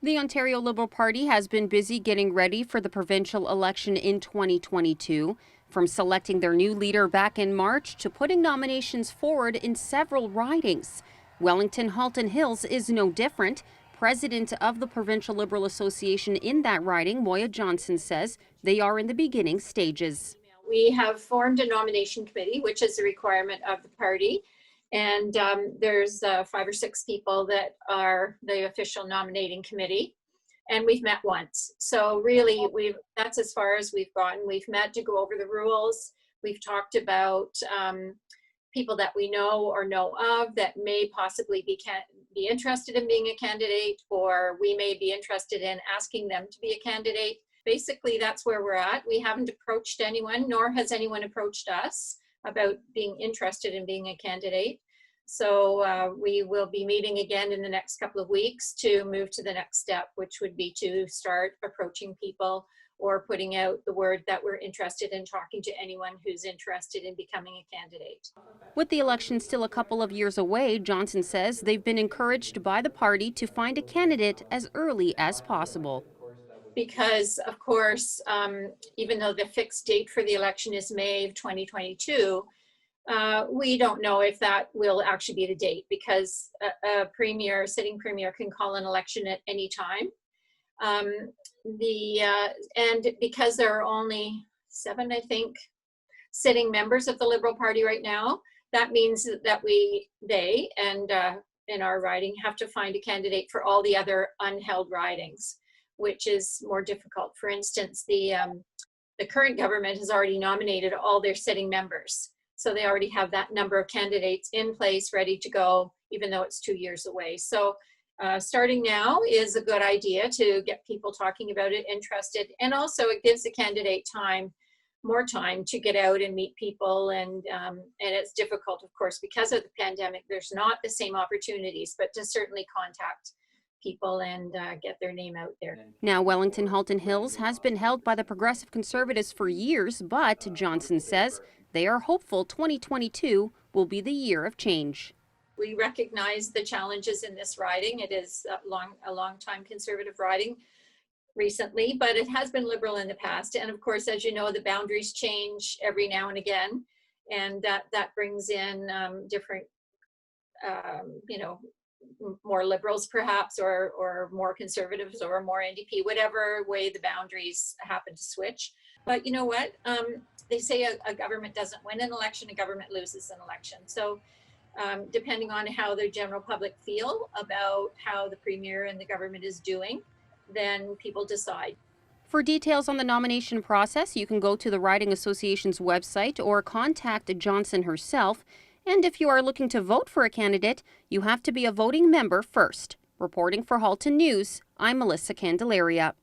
The Ontario Liberal Party has been busy getting ready for the provincial election in 2022, from selecting their new leader back in March to putting nominations forward in several ridings. Wellington-Halton Hills is no different. President of the Provincial Liberal Association in that riding, Moya Johnson, says they are in the beginning stages. We have formed a nomination committee, which is a requirement of the party. And there's 5 or 6 people that are the official nominating committee. And we've met once. So really, that's as far as we've gotten. We've met to go over the rules. We've talked about people that we know or know of that may possibly be interested in being a candidate, or we may be interested in asking them to be a candidate. Basically, that's where we're at. We haven't approached anyone, nor has anyone approached us about being interested in being a candidate. So we will be meeting again in the next couple of weeks to move to the next step, which would be to start approaching people or putting out the word that we're interested in talking to anyone who's interested in becoming a candidate. With the election still a couple of years away, Johnson says they've been encouraged by the party to find a candidate as early as possible. Because, of course, even though the fixed date for the election is May of 2022, we don't know if that will actually be the date, because a sitting premier can call an election at any time. And because there are only 7, I think, sitting members of the Liberal Party right now, that means that they in our riding have to find a candidate for all the other unheld ridings, which is more difficult. For instance, the current government has already nominated all their sitting members. So they already have that number of candidates in place, ready to go, even though it's 2 years away. So starting now is a good idea to get people talking about it, interested. And also it gives the candidate more time to get out and meet people. And it's difficult, of course, because of the pandemic. There's not the same opportunities, but to certainly contact people and get their name out there. Now, Wellington-Halton Hills has been held by the Progressive Conservatives for years, but Johnson says they are hopeful 2022 will be the year of change. We recognize the challenges in this riding. It is a long time Conservative riding recently, but it has been Liberal in the past. And of course, as you know, the boundaries change every now and again, and that brings in different, more Liberals perhaps, or more Conservatives, or more NDP, whatever way the boundaries happen to switch. But you know what? They say a government doesn't win an election, a government loses an election. So depending on how the general public feel about how the Premier and the government is doing, then people decide. For details on the nomination process, you can go to the Riding Association's website or contact Johnson herself. And if you are looking to vote for a candidate, you have to be a voting member first. Reporting for Halton News, I'm Melissa Candelaria.